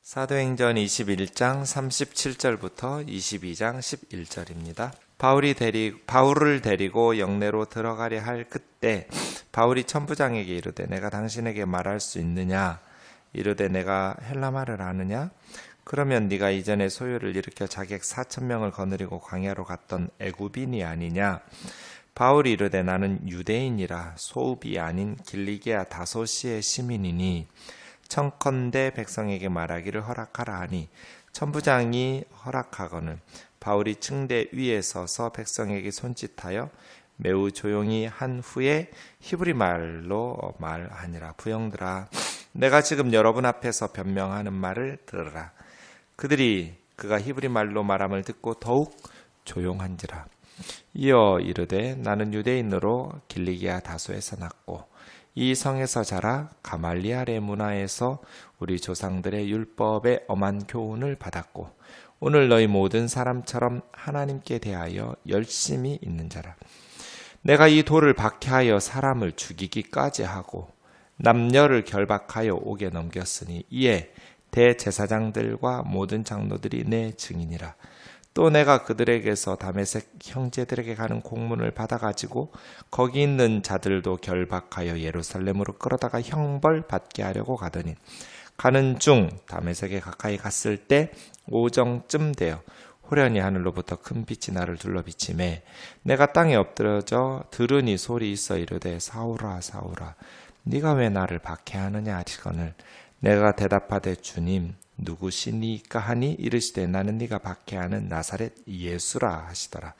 사도행전 21장 37절부터 22장 11절입니다. 바울을 데리고 영내로 들어가려 할 그때 바울이 천부장에게 이르되 내가 당신에게 말할 수 있느냐? 이르되 내가 헬라말을 아느냐? 그러면 네가 이전에 소요를 일으켜 자객 4,000명을 거느리고 광야로 갔던 애굽인이 아니냐? 바울이 이르되 나는 유대인이라 소읍이 아닌 길리기아 다소시의 시민이니 청컨대 백성에게 말하기를 허락하라 하니 천부장이 허락하거늘 바울이 층대 위에 서서 백성에게 손짓하여 매우 조용히 한 후에 히브리 말로 말하니라. 부형들아, 내가 지금 여러분 앞에서 변명하는 말을 들으라. 그들이 그가 히브리 말로 말함을 듣고 더욱 조용한지라. 이어 이르되 나는 유대인으로 길리기아 다소에서 났고 이 성에서 자라 가말리알의 문화에서 우리 조상들의 율법의 엄한 교훈을 받았고 오늘 너희 모든 사람처럼 하나님께 대하여 열심히 있는 자라. 내가 이 돌을 박해하여 사람을 죽이기까지 하고 남녀를 결박하여 옥에 넘겼으니 이에 대제사장들과 모든 장로들이 내 증인이라. 또 내가 그들에게서 다메섹 형제들에게 가는 공문을 받아가지고 거기 있는 자들도 결박하여 예루살렘으로 끌어다가 형벌 받게 하려고 가더니 가는 중 다메섹에 가까이 갔을 때 오정쯤 되어 호련히 하늘로부터 큰 빛이 나를 둘러 비치매 내가 땅에 엎드러져 들으니 소리 있어 이르되 사울아 사울아 네가 왜 나를 박해하느냐 하시거늘 내가 대답하되 주님 누구시니까 하니 이르시되 나는 네가 박해하는 나사렛 예수라 하시더라.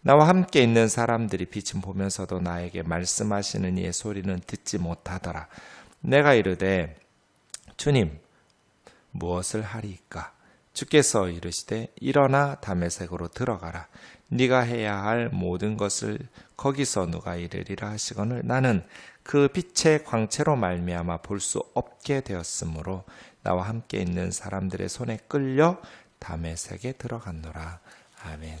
나와 함께 있는 사람들이 빛을 보면서도 나에게 말씀하시는 이의 소리는 듣지 못하더라. 내가 이르되 주님 무엇을 하리이까? 주께서 이르시되 일어나 다메섹으로 들어가라. 네가 해야 할 모든 것을 거기서 누가 이르리라 하시거늘 나는 그 빛의 광채로 말미암아 볼 수 없게 되었으므로 나와 함께 있는 사람들의 손에 끌려 다메섹에 들어갔노라. 아멘.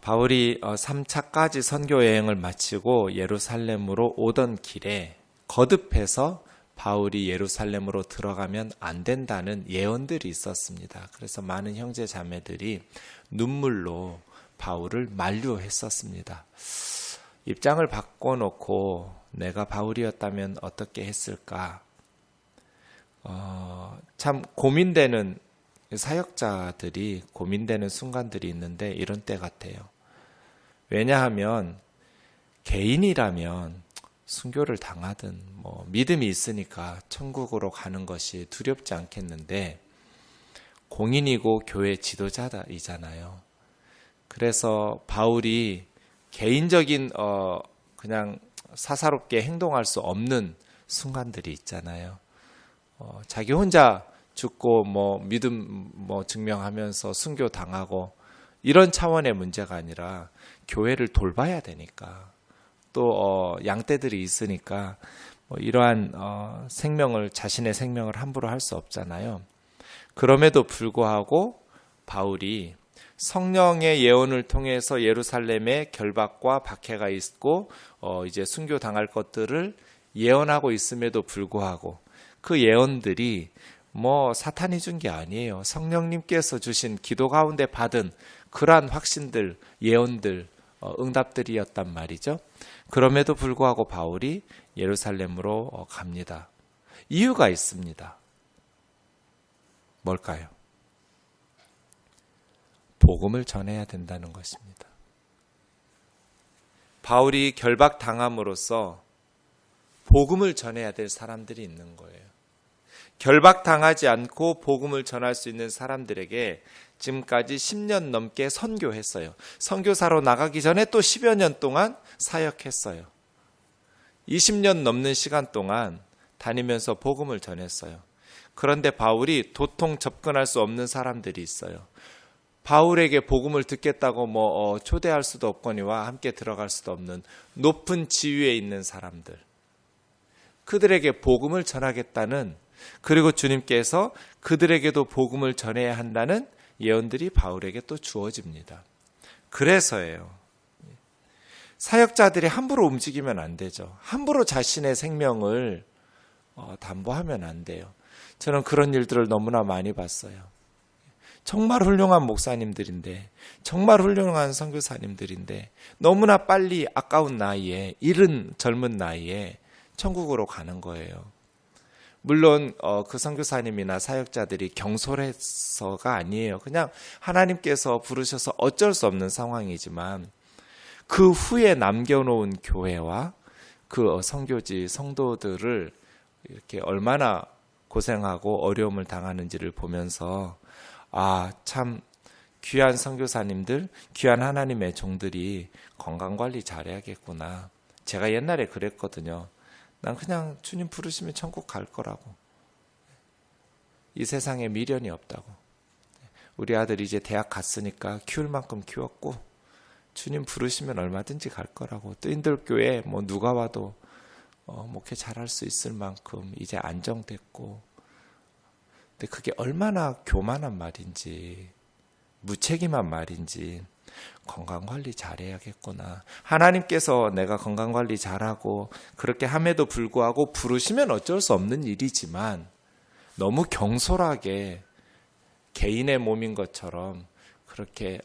바울이 3차까지 선교 여행을 마치고 예루살렘으로 오던 길에 거듭해서 바울이 예루살렘으로 들어가면 안 된다는 예언들이 있었습니다. 그래서 많은 형제 자매들이 눈물로 바울을 만류했었습니다. 입장을 바꿔놓고 내가 바울이었다면 어떻게 했을까? 참 고민되는 사역자들이 고민되는 순간들이 있는데 이런 때 같아요. 왜냐하면 개인이라면 순교를 당하든 믿음이 있으니까 천국으로 가는 것이 두렵지 않겠는데 공인이고 교회 지도자이잖아요. 그래서 바울이 개인적인 그냥 사사롭게 행동할 수 없는 순간들이 있잖아요. 자기 혼자 죽고 믿음 증명하면서 순교 당하고 이런 차원의 문제가 아니라 교회를 돌봐야 되니까 또 양떼들이 있으니까 이러한 자신의 생명을 함부로 할 수 없잖아요. 그럼에도 불구하고 바울이 성령의 예언을 통해서 예루살렘에 결박과 박해가 있고 이제 순교 당할 것들을 예언하고 있음에도 불구하고 그 예언들이 사탄이 준 게 아니에요. 성령님께서 주신 기도 가운데 받은 그러한 확신들, 예언들, 응답들이었단 말이죠. 그럼에도 불구하고 바울이 예루살렘으로 갑니다. 이유가 있습니다. 뭘까요? 복음을 전해야 된다는 것입니다. 바울이 결박당함으로써 복음을 전해야 될 사람들이 있는 거예요. 결박당하지 않고 복음을 전할 수 있는 사람들에게 지금까지 10년 넘게 선교했어요. 선교사로 나가기 전에 또 10여 년 동안 사역했어요. 20년 넘는 시간 동안 다니면서 복음을 전했어요. 그런데 바울이 도통 접근할 수 없는 사람들이 있어요. 바울에게 복음을 듣겠다고 초대할 수도 없거니와 함께 들어갈 수도 없는 높은 지위에 있는 사람들. 그들에게 복음을 전하겠다는 그리고 주님께서 그들에게도 복음을 전해야 한다는 예언들이 바울에게 또 주어집니다. 그래서예요. 사역자들이 함부로 움직이면 안 되죠. 함부로 자신의 생명을 담보하면 안 돼요. 저는 그런 일들을 너무나 많이 봤어요. 정말 훌륭한 목사님들인데, 정말 훌륭한 선교사님들인데 너무나 빨리 아까운 나이에, 이른 젊은 나이에 천국으로 가는 거예요. 물론 그 선교사님이나 사역자들이 경솔해서가 아니에요. 그냥 하나님께서 부르셔서 어쩔 수 없는 상황이지만 그 후에 남겨놓은 교회와 그 선교지 성도들을 이렇게 얼마나 고생하고 어려움을 당하는지를 보면서 참 귀한 선교사님들, 귀한 하나님의 종들이 건강관리 잘해야겠구나. 제가 옛날에 그랬거든요. 난 그냥 주님 부르시면 천국 갈 거라고. 이 세상에 미련이 없다고. 우리 아들 이제 대학 갔으니까 키울 만큼 키웠고 주님 부르시면 얼마든지 갈 거라고. 뜨인들교회 누가 와도 목회 잘할 수 있을 만큼 이제 안정됐고. 근데 그게 얼마나 교만한 말인지, 무책임한 말인지. 건강관리 잘해야겠구나. 하나님께서 내가 건강관리 잘하고 그렇게 함에도 불구하고 부르시면 어쩔 수 없는 일이지만 너무 경솔하게 개인의 몸인 것처럼 그렇게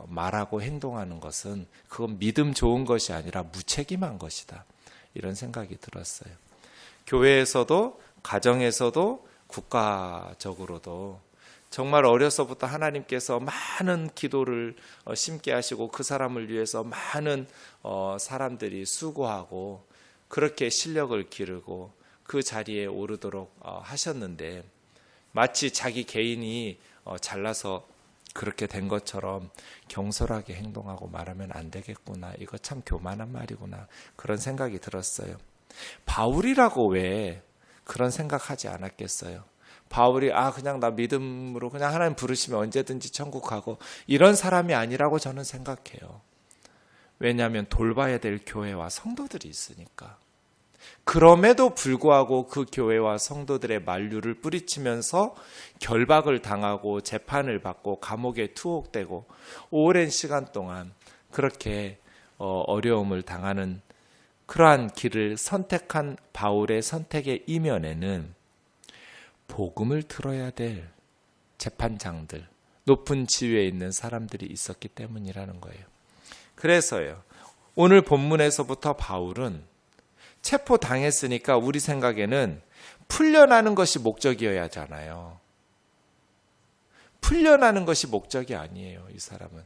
말하고 행동하는 것은 그건 믿음 좋은 것이 아니라 무책임한 것이다. 이런 생각이 들었어요. 교회에서도, 가정에서도, 국가적으로도 정말 어려서부터 하나님께서 많은 기도를 심게 하시고 그 사람을 위해서 많은 사람들이 수고하고 그렇게 실력을 기르고 그 자리에 오르도록 하셨는데 마치 자기 개인이 잘나서 그렇게 된 것처럼 경솔하게 행동하고 말하면 안 되겠구나. 이거 참 교만한 말이구나. 그런 생각이 들었어요. 바울이라고 왜 그런 생각하지 않았겠어요? 바울이 그냥 나 믿음으로 그냥 하나님 부르시면 언제든지 천국 가고 이런 사람이 아니라고 저는 생각해요. 왜냐하면 돌봐야 될 교회와 성도들이 있으니까. 그럼에도 불구하고 그 교회와 성도들의 만류를 뿌리치면서 결박을 당하고 재판을 받고 감옥에 투옥되고 오랜 시간 동안 그렇게 어려움을 당하는 그러한 길을 선택한 바울의 선택의 이면에는 복음을 들어야 될 재판장들, 높은 지위에 있는 사람들이 있었기 때문이라는 거예요. 그래서요, 오늘 본문에서부터 바울은 체포당했으니까 우리 생각에는 풀려나는 것이 목적이어야 하잖아요. 풀려나는 것이 목적이 아니에요. 이 사람은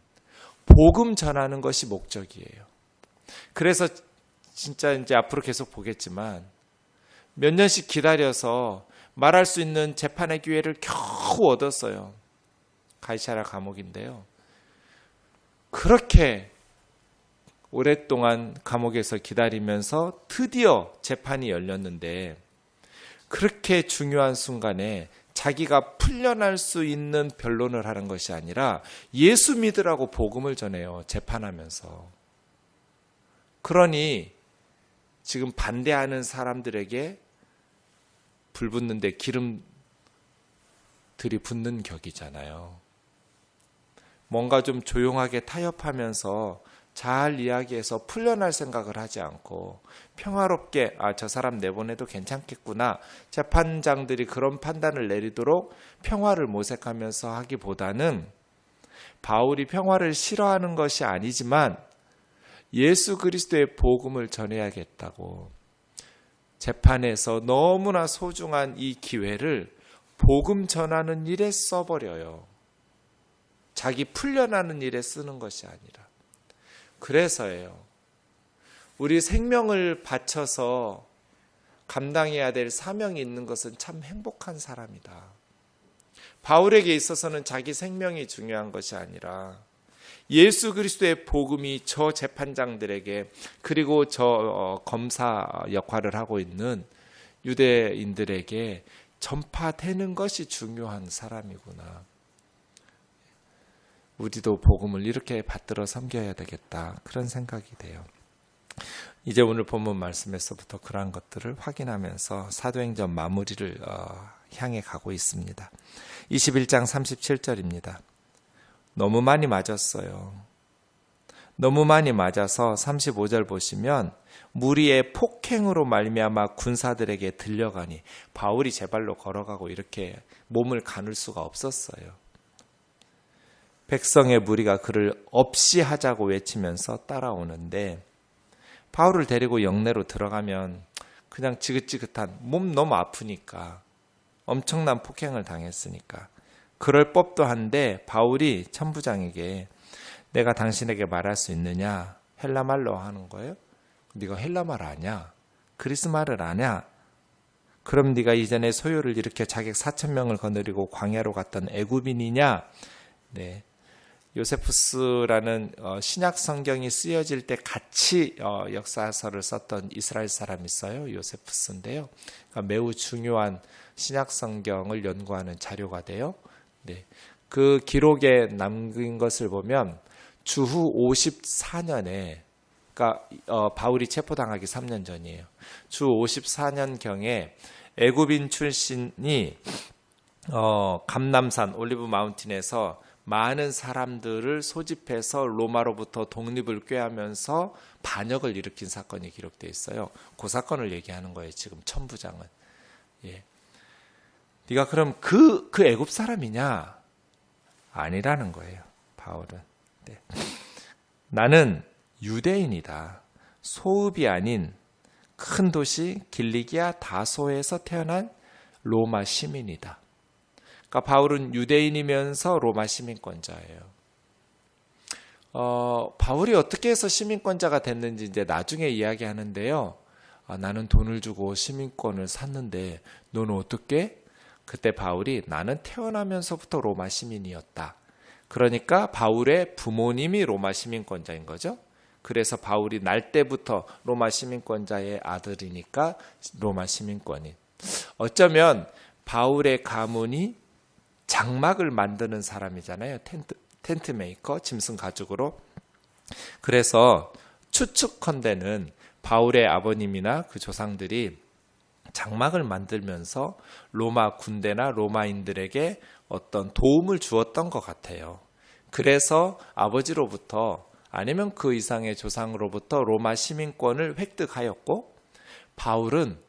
복음 전하는 것이 목적이에요. 그래서 진짜 이제 앞으로 계속 보겠지만 몇 년씩 기다려서 말할 수 있는 재판의 기회를 겨우 얻었어요. 가이사랴 감옥인데요. 그렇게 오랫동안 감옥에서 기다리면서 드디어 재판이 열렸는데 그렇게 중요한 순간에 자기가 풀려날 수 있는 변론을 하는 것이 아니라 예수 믿으라고 복음을 전해요. 재판하면서. 그러니 지금 반대하는 사람들에게 불 붙는데 기름들이 붙는 격이잖아요. 뭔가 좀 조용하게 타협하면서 잘 이야기해서 풀려날 생각을 하지 않고 평화롭게 저 사람 내보내도 괜찮겠구나. 재판장들이 그런 판단을 내리도록 평화를 모색하면서 하기보다는 바울이 평화를 싫어하는 것이 아니지만 예수 그리스도의 복음을 전해야겠다고 재판에서 너무나 소중한 이 기회를 복음 전하는 일에 써버려요. 자기 풀려나는 일에 쓰는 것이 아니라. 그래서예요. 우리 생명을 바쳐서 감당해야 될 사명이 있는 것은 참 행복한 사람이다. 바울에게 있어서는 자기 생명이 중요한 것이 아니라 예수 그리스도의 복음이 저 재판장들에게 그리고 저 검사 역할을 하고 있는 유대인들에게 전파되는 것이 중요한 사람이구나. 우리도 복음을 이렇게 받들어 섬겨야 되겠다. 그런 생각이 돼요. 이제 오늘 본문 말씀에서부터 그러한 것들을 확인하면서 사도행전 마무리를 향해 가고 있습니다. 21장 37절입니다. 너무 많이 맞았어요. 너무 많이 맞아서 35절 보시면 무리의 폭행으로 말미암아 군사들에게 들려가니 바울이 제 발로 걸어가고 이렇게 몸을 가눌 수가 없었어요. 백성의 무리가 그를 없이 하자고 외치면서 따라오는데 바울을 데리고 영내로 들어가면 그냥 지긋지긋한 몸 너무 아프니까 엄청난 폭행을 당했으니까 그럴 법도 한데 바울이 천부장에게 내가 당신에게 말할 수 있느냐? 헬라말로 하는 거예요. 네가 헬라말 아냐? 그리스말을 아냐? 그럼 네가 이전에 소요를 일으켜 자객 4,000명을 거느리고 광야로 갔던 애굽인이냐? 네. 요세푸스라는 신약 성경이 쓰여질 때 같이 역사서를 썼던 이스라엘 사람이 있어요. 요세푸스인데요. 그러니까 매우 중요한 신약 성경을 연구하는 자료가 돼요. 네. 그 기록에 남긴 것을 보면 주후 54년에 그러니까 바울이 체포당하기 3년 전이에요. 주 54년경에 애굽인 출신이 감남산 올리브 마운틴에서 많은 사람들을 소집해서 로마로부터 독립을 꾀하면서 반역을 일으킨 사건이 기록되어 있어요. 그 사건을 얘기하는 거예요. 지금 천부장은. 예. 네가 그럼 그 애굽 사람이냐? 아니라는 거예요. 바울은. 네. 나는 유대인이다. 소읍이 아닌 큰 도시 길리기아 다소에서 태어난 로마 시민이다. 그러니까 바울은 유대인이면서 로마 시민권자예요. 바울이 어떻게 해서 시민권자가 됐는지 이제 나중에 이야기하는데요. 나는 돈을 주고 시민권을 샀는데 너는 어떻게? 그때 바울이 나는 태어나면서부터 로마 시민이었다. 그러니까 바울의 부모님이 로마 시민권자인 거죠. 그래서 바울이 날 때부터 로마 시민권자의 아들이니까 로마 시민권인. 어쩌면 바울의 가문이 장막을 만드는 사람이잖아요. 텐트 메이커, 짐승 가죽으로. 그래서 추측컨대는 바울의 아버님이나 그 조상들이 장막을 만들면서 로마 군대나 로마인들에게 어떤 도움을 주었던 것 같아요. 그래서 아버지로부터 아니면 그 이상의 조상으로부터 로마 시민권을 획득하였고 바울은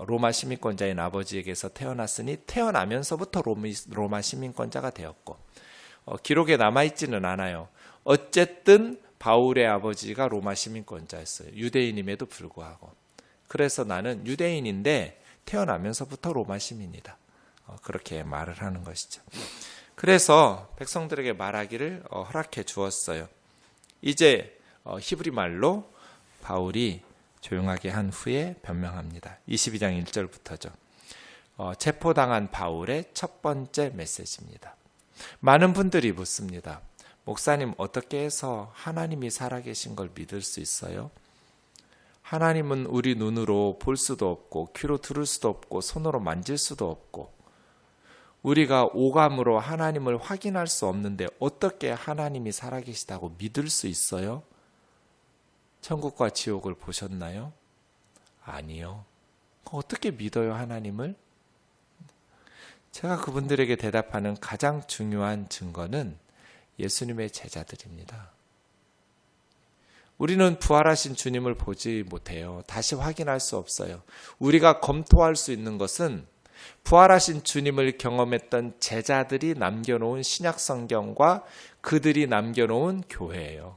로마 시민권자인 아버지에게서 태어났으니 태어나면서부터 로마 시민권자가 되었고 기록에 남아있지는 않아요. 어쨌든 바울의 아버지가 로마 시민권자였어요. 유대인임에도 불구하고. 그래서 나는 유대인인데 태어나면서부터 로마 시민이다. 그렇게 말을 하는 것이죠. 그래서 백성들에게 말하기를 허락해 주었어요. 이제 히브리 말로 바울이 조용하게 한 후에 변명합니다. 22장 1절부터죠. 체포당한 바울의 첫 번째 메시지입니다. 많은 분들이 묻습니다. 목사님, 어떻게 해서 하나님이 살아계신 걸 믿을 수 있어요? 하나님은 우리 눈으로 볼 수도 없고 귀로 들을 수도 없고 손으로 만질 수도 없고 우리가 오감으로 하나님을 확인할 수 없는데 어떻게 하나님이 살아계시다고 믿을 수 있어요? 천국과 지옥을 보셨나요? 아니요. 어떻게 믿어요, 하나님을? 제가 그분들에게 대답하는 가장 중요한 증거는 예수님의 제자들입니다. 우리는 부활하신 주님을 보지 못해요. 다시 확인할 수 없어요. 우리가 검토할 수 있는 것은 부활하신 주님을 경험했던 제자들이 남겨놓은 신약 성경과 그들이 남겨놓은 교회예요.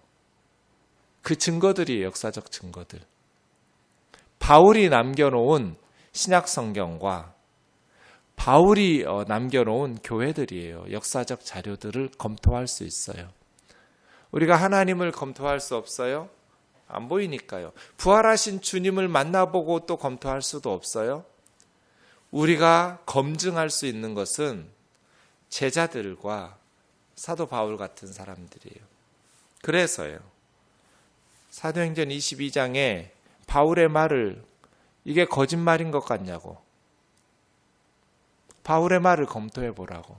그 증거들이 역사적 증거들. 바울이 남겨놓은 신약 성경과 바울이 남겨놓은 교회들이에요. 역사적 자료들을 검토할 수 있어요. 우리가 하나님을 검토할 수 없어요? 안 보이니까요. 부활하신 주님을 만나보고 또 검토할 수도 없어요. 우리가 검증할 수 있는 것은 제자들과 사도 바울 같은 사람들이에요. 그래서요. 사도행전 22장에 바울의 말을 이게 거짓말인 것 같냐고. 바울의 말을 검토해 보라고.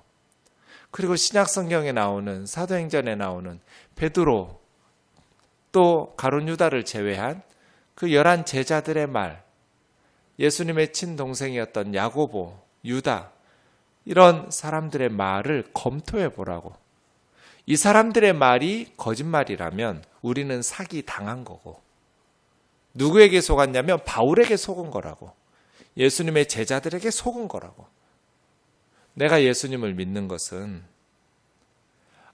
그리고 신약성경에 나오는 사도행전에 나오는 베드로 또 가룟 유다를 제외한 그 11 제자들의 말, 예수님의 친동생이었던 야고보, 유다 이런 사람들의 말을 검토해 보라고. 이 사람들의 말이 거짓말이라면 우리는 사기 당한 거고, 누구에게 속았냐면 바울에게 속은 거라고. 예수님의 제자들에게 속은 거라고. 내가 예수님을 믿는 것은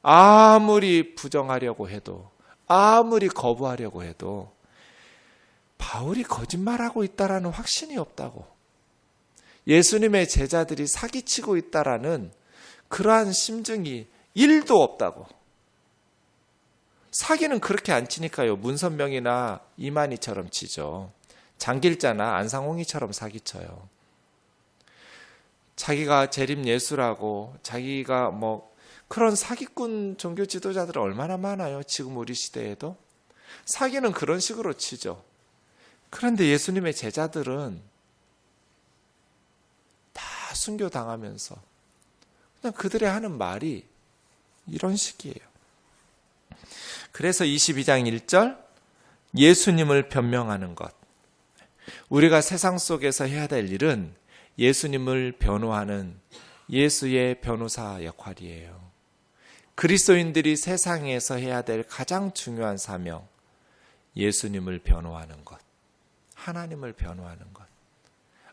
아무리 부정하려고 해도, 아무리 거부하려고 해도 바울이 거짓말하고 있다라는 확신이 없다고. 예수님의 제자들이 사기치고 있다라는 그러한 심증이 1도 없다고. 사기는 그렇게 안 치니까요. 문선명이나 이만희처럼 치죠. 장길자나 안상홍이처럼 사기쳐요. 자기가 재림 예수라고, 자기가 그런 사기꾼 종교 지도자들은 얼마나 많아요. 지금 우리 시대에도. 사기는 그런 식으로 치죠. 그런데 예수님의 제자들은 다 순교당하면서 그냥 그들의 하는 말이 이런 식이에요. 그래서 22장 1절, 예수님을 변명하는 것. 우리가 세상 속에서 해야 될 일은 예수님을 변호하는 예수의 변호사 역할이에요. 그리스도인들이 세상에서 해야 될 가장 중요한 사명, 예수님을 변호하는 것, 하나님을 변호하는 것.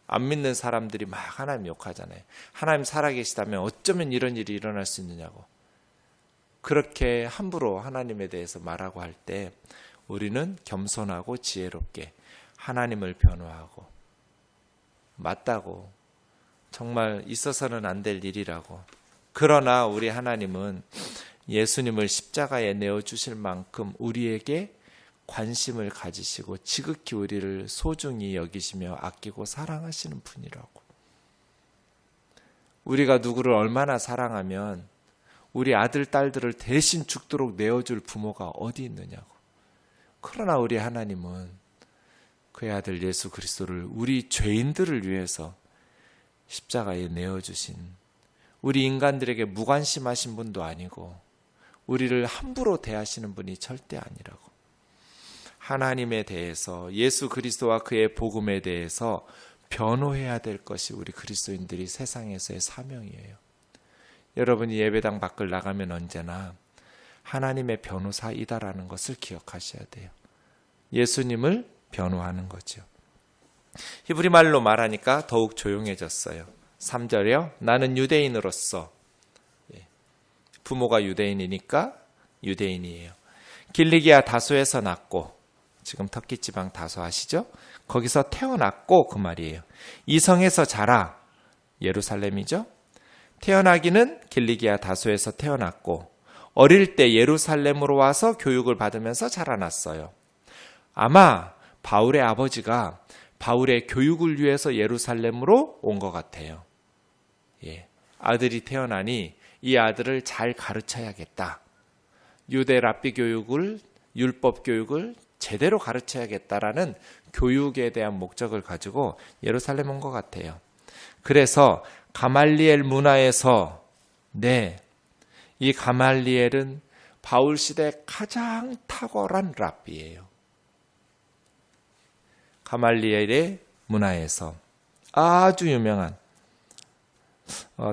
안 믿는 사람들이 막 하나님 욕하잖아요. 하나님 살아계시다면 어쩌면 이런 일이 일어날 수 있느냐고. 그렇게 함부로 하나님에 대해서 말하고 할 때 우리는 겸손하고 지혜롭게 하나님을 변호하고, 맞다고, 정말 있어서는 안 될 일이라고. 그러나 우리 하나님은 예수님을 십자가에 내어주실 만큼 우리에게 관심을 가지시고 지극히 우리를 소중히 여기시며 아끼고 사랑하시는 분이라고. 우리가 누구를 얼마나 사랑하면 우리 아들, 딸들을 대신 죽도록 내어줄 부모가 어디 있느냐고. 그러나 우리 하나님은 그의 아들 예수 그리스도를 우리 죄인들을 위해서 십자가에 내어주신, 우리 인간들에게 무관심하신 분도 아니고 우리를 함부로 대하시는 분이 절대 아니라고. 하나님에 대해서, 예수 그리스도와 그의 복음에 대해서 변호해야 될 것이 우리 그리스도인들이 세상에서의 사명이에요. 여러분이 예배당 밖을 나가면 언제나 하나님의 변호사이다라는 것을 기억하셔야 돼요. 예수님을 변호하는 거죠. 히브리 말로 말하니까 더욱 조용해졌어요. 3절이요. 나는 유대인으로서, 부모가 유대인이니까 유대인이에요. 길리기아 다소에서 났고, 지금 터키 지방 다소 아시죠? 거기서 태어났고, 그 말이에요. 이 성에서 자라, 예루살렘이죠. 태어나기는 길리기아 다소에서 태어났고 어릴 때 예루살렘으로 와서 교육을 받으면서 자라났어요. 아마 바울의 아버지가 바울의 교육을 위해서 예루살렘으로 온 것 같아요. 아들이 태어나니 이 아들을 잘 가르쳐야겠다. 유대 랍비 교육을, 율법 교육을 제대로 가르쳐야겠다라는 교육에 대한 목적을 가지고 예루살렘 온 것 같아요. 그래서 가말리엘 문화에서, 이 가말리엘은 바울 시대 가장 탁월한 랍비예요. 가말리엘의 문화에서 아주 유명한,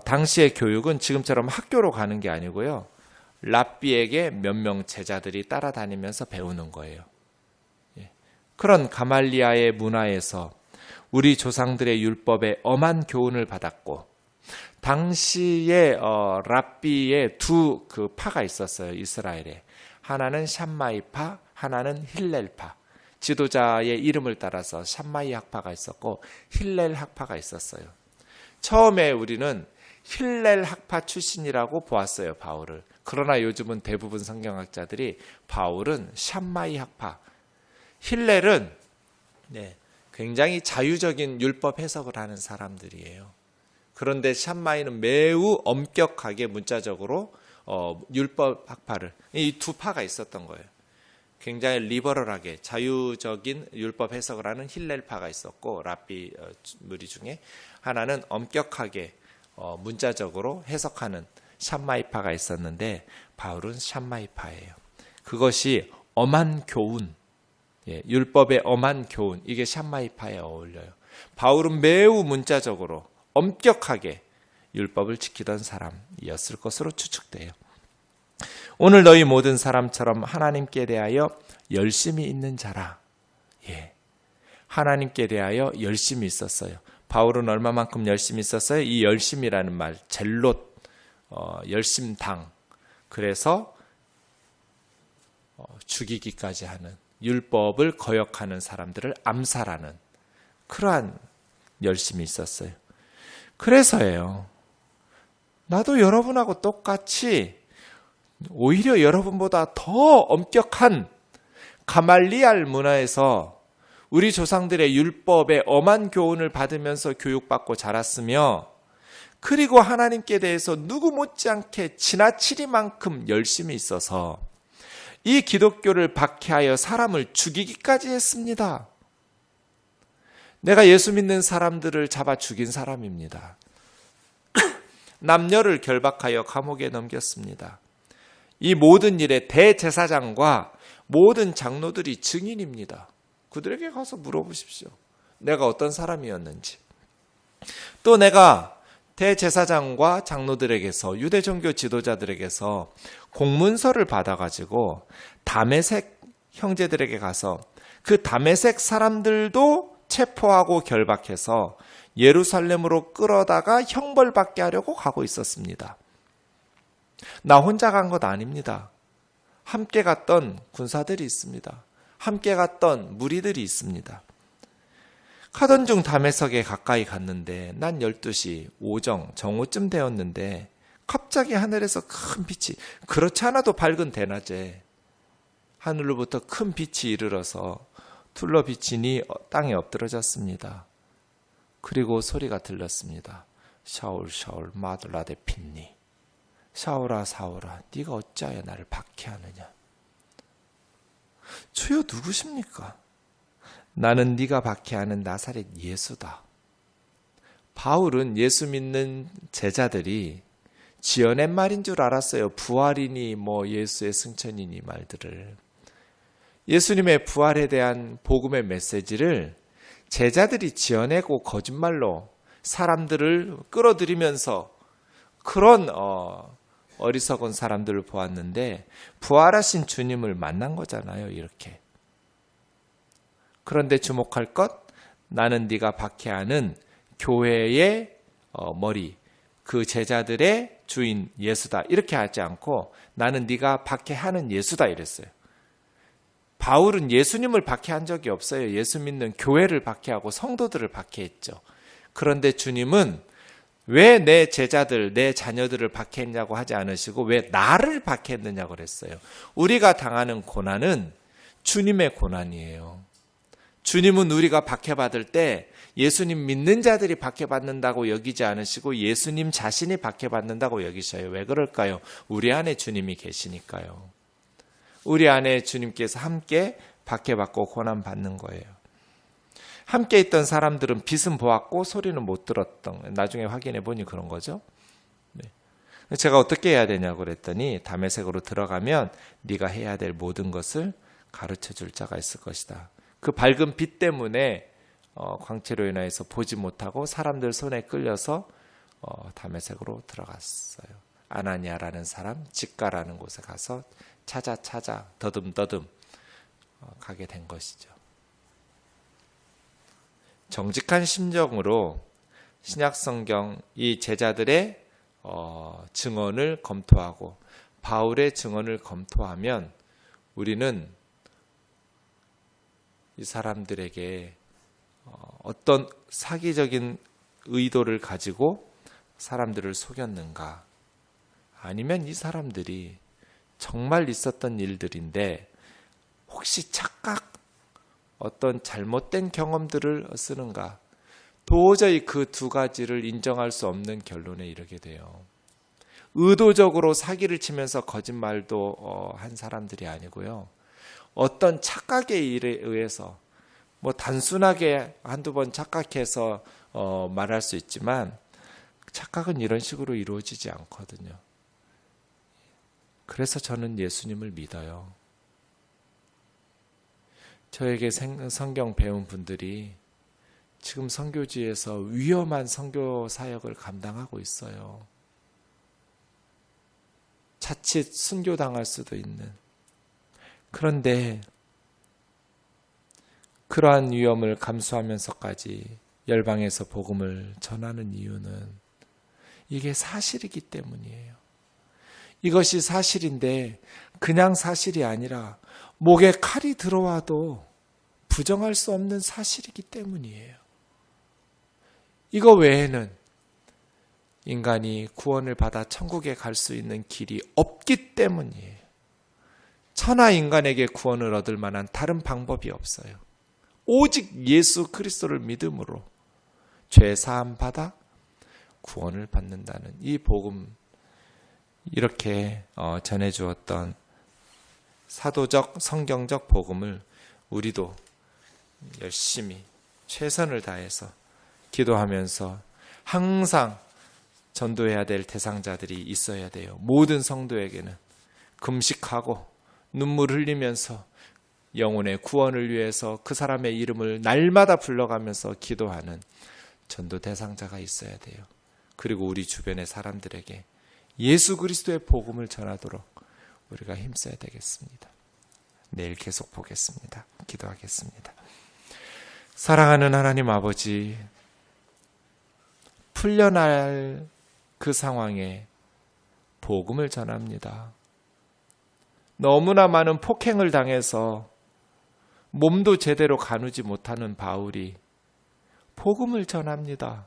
당시의 교육은 지금처럼 학교로 가는 게 아니고요, 랍비에게 몇 명 제자들이 따라다니면서 배우는 거예요. 그런 가말리아의 문화에서 우리 조상들의 율법에 엄한 교훈을 받았고, 당시에 랍비의 두 파가 있었어요. 이스라엘에. 하나는 샴마이파, 하나는 힐렐파. 지도자의 이름을 따라서 샴마이 학파가 있었고 힐렐 학파가 있었어요. 처음에 우리는 힐렐 학파 출신이라고 보았어요, 바울을. 그러나 요즘은 대부분 성경학자들이 바울은 샴마이 학파, 힐렐은 굉장히 자유적인 율법 해석을 하는 사람들이에요. 그런데 샴마이는 매우 엄격하게 문자적으로 율법 학파를, 이 두 파가 있었던 거예요. 굉장히 리버럴하게 자유적인 율법 해석을 하는 힐렐파가 있었고, 랍비 무리 중에 하나는 엄격하게 문자적으로 해석하는 샴마이파가 있었는데, 바울은 샴마이파예요. 그것이 엄한 교훈, 율법의 엄한 교훈, 이게 샴마이파에 어울려요. 바울은 매우 문자적으로 엄격하게 율법을 지키던 사람이었을 것으로 추측돼요. 오늘 너희 모든 사람처럼 하나님께 대하여 열심히 있는 자라. 예, 하나님께 대하여 열심히 있었어요. 바울은 얼마만큼 열심히 있었어요? 이 열심이라는 말, 젤롯, 열심당. 그래서 죽이기까지 하는, 율법을 거역하는 사람들을 암살하는 그러한 열심이 있었어요. 그래서예요. 나도 여러분하고 똑같이 오히려 여러분보다 더 엄격한 가말리알 문화에서 우리 조상들의 율법의 엄한 교훈을 받으면서 교육받고 자랐으며, 그리고 하나님께 대해서 누구 못지않게 지나치리만큼 열심히 있어서 이 기독교를 박해하여 사람을 죽이기까지 했습니다. 내가 예수 믿는 사람들을 잡아 죽인 사람입니다. 남녀를 결박하여 감옥에 넘겼습니다. 이 모든 일의 대제사장과 모든 장로들이 증인입니다. 그들에게 가서 물어보십시오. 내가 어떤 사람이었는지. 또 내가 대제사장과 장로들에게서, 유대 종교 지도자들에게서 공문서를 받아가지고 다메섹 형제들에게 가서 그 다메섹 사람들도 체포하고 결박해서 예루살렘으로 끌어다가 형벌받게 하려고 가고 있었습니다. 나 혼자 간 것 아닙니다. 함께 갔던 군사들이 있습니다. 함께 갔던 무리들이 있습니다. 가던 중 다메섹에 가까이 갔는데 난 12시 정오쯤 되었는데 갑자기 하늘에서 큰 빛이, 그렇지 않아도 밝은 대낮에 하늘로부터 큰 빛이 이르러서 둘러 비치니 땅에 엎드러졌습니다. 그리고 소리가 들렸습니다. 샤울 샤울 마둘라데 핀니, 사울아 사울아 네가 어찌하여 나를 박해하느냐. 주여 누구십니까? 나는 네가 박해하는 나사렛 예수다. 바울은 예수 믿는 제자들이 지어낸 말인 줄 알았어요. 부활이니 예수의 승천이니 말들을. 예수님의 부활에 대한 복음의 메시지를 제자들이 지어내고 거짓말로 사람들을 끌어들이면서 그런 어리석은 사람들을 보았는데, 부활하신 주님을 만난 거잖아요, 이렇게. 그런데 주목할 것, 나는 네가 박해하는 교회의 머리, 그 제자들의 주인 예수다, 이렇게 하지 않고 나는 네가 박해하는 예수다 이랬어요. 바울은 예수님을 박해한 적이 없어요. 예수 믿는 교회를 박해하고 성도들을 박해했죠. 그런데 주님은 왜 내 제자들, 내 자녀들을 박해했냐고 하지 않으시고 왜 나를 박해했느냐고 그랬어요. 우리가 당하는 고난은 주님의 고난이에요. 주님은 우리가 박해받을 때 예수님 믿는 자들이 박해받는다고 여기지 않으시고 예수님 자신이 박해받는다고 여기셔요. 왜 그럴까요? 우리 안에 주님이 계시니까요. 우리 안에 주님께서 함께 박해받고 고난받는 거예요. 함께 있던 사람들은 빛은 보았고 소리는 못 들었던, 나중에 확인해 보니 그런 거죠. 네. 제가 어떻게 해야 되냐고 그랬더니 다메섹으로 들어가면 네가 해야 될 모든 것을 가르쳐 줄 자가 있을 것이다. 그 밝은 빛 때문에 광채로 인해서 보지 못하고 사람들 손에 끌려서 다메섹으로 들어갔어요. 아나니아라는 사람, 직가라는 곳에 가서 찾아 더듬더듬 가게 된 것이죠. 정직한 심정으로 신약성경 이 제자들의 증언을 검토하고 바울의 증언을 검토하면 우리는 이 사람들에게 어떤 사기적인 의도를 가지고 사람들을 속였는가, 아니면 이 사람들이 정말 있었던 일들인데 혹시 착각, 어떤 잘못된 경험들을 쓰는가, 도저히 그 두 가지를 인정할 수 없는 결론에 이르게 돼요. 의도적으로 사기를 치면서 거짓말도 한 사람들이 아니고요. 어떤 착각의 일에 의해서 단순하게 한두 번 착각해서 말할 수 있지만 착각은 이런 식으로 이루어지지 않거든요. 그래서 저는 예수님을 믿어요. 저에게 성경 배운 분들이 지금 선교지에서 위험한 선교 사역을 감당하고 있어요. 자칫 순교당할 수도 있는. 그런데 그러한 위험을 감수하면서까지 열방에서 복음을 전하는 이유는 이게 사실이기 때문이에요. 이것이 사실인데 그냥 사실이 아니라 목에 칼이 들어와도 부정할 수 없는 사실이기 때문이에요. 이거 외에는 인간이 구원을 받아 천국에 갈 수 있는 길이 없기 때문이에요. 천하 인간에게 구원을 얻을 만한 다른 방법이 없어요. 오직 예수 그리스도를 믿음으로 죄 사함 받아 구원을 받는다는 이 복음, 이렇게 전해주었던 사도적 성경적 복음을 우리도 열심히 최선을 다해서 기도하면서 항상 전도해야 될 대상자들이 있어야 돼요. 모든 성도에게는 금식하고 눈물 흘리면서 영혼의 구원을 위해서 그 사람의 이름을 날마다 불러가면서 기도하는 전도 대상자가 있어야 돼요. 그리고 우리 주변의 사람들에게 예수 그리스도의 복음을 전하도록 우리가 힘써야 되겠습니다. 내일 계속 보겠습니다. 기도하겠습니다. 사랑하는 하나님 아버지, 풀려날 그 상황에 복음을 전합니다. 너무나 많은 폭행을 당해서 몸도 제대로 가누지 못하는 바울이 복음을 전합니다.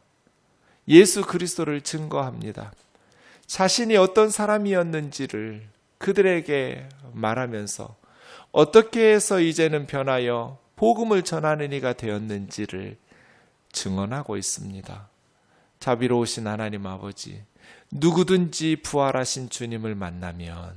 예수 그리스도를 증거합니다. 자신이 어떤 사람이었는지를 그들에게 말하면서 어떻게 해서 이제는 변하여 복음을 전하는 이가 되었는지를 증언하고 있습니다. 자비로우신 하나님 아버지, 누구든지 부활하신 주님을 만나면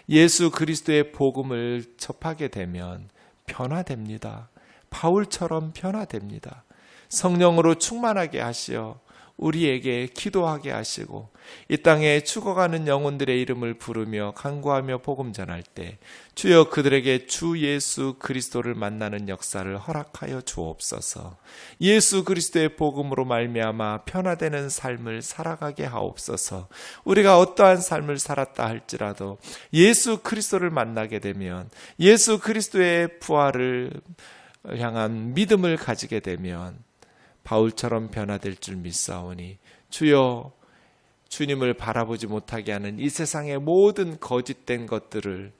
예수 그리스도의 복음을 접하게 되면 변화됩니다. 바울처럼 변화됩니다. 성령으로 충만하게 하시어 우리에게 기도하게 하시고 이 땅에 죽어가는 영혼들의 이름을 부르며 간구하며 복음 전할 때 주여 그들에게 주 예수 그리스도를 만나는 역사를 허락하여 주옵소서. 예수 그리스도의 복음으로 말미암아 변화되는 삶을 살아가게 하옵소서. 우리가 어떠한 삶을 살았다 할지라도 예수 그리스도를 만나게 되면 예수 그리스도의 부활을 향한 믿음을 가지게 되면 바울처럼 변화될 줄 믿사오니 주여, 주님을 바라보지 못하게 하는 이 세상의 모든 거짓된 것들을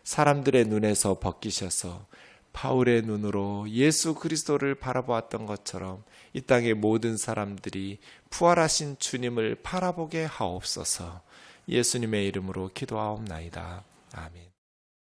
사람들의 눈에서 벗기셔서 바울의 눈으로 예수 그리스도를 바라보았던 것처럼 이 땅의 모든 사람들이 부활하신 주님을 바라보게 하옵소서. 예수님의 이름으로 기도하옵나이다. 아멘.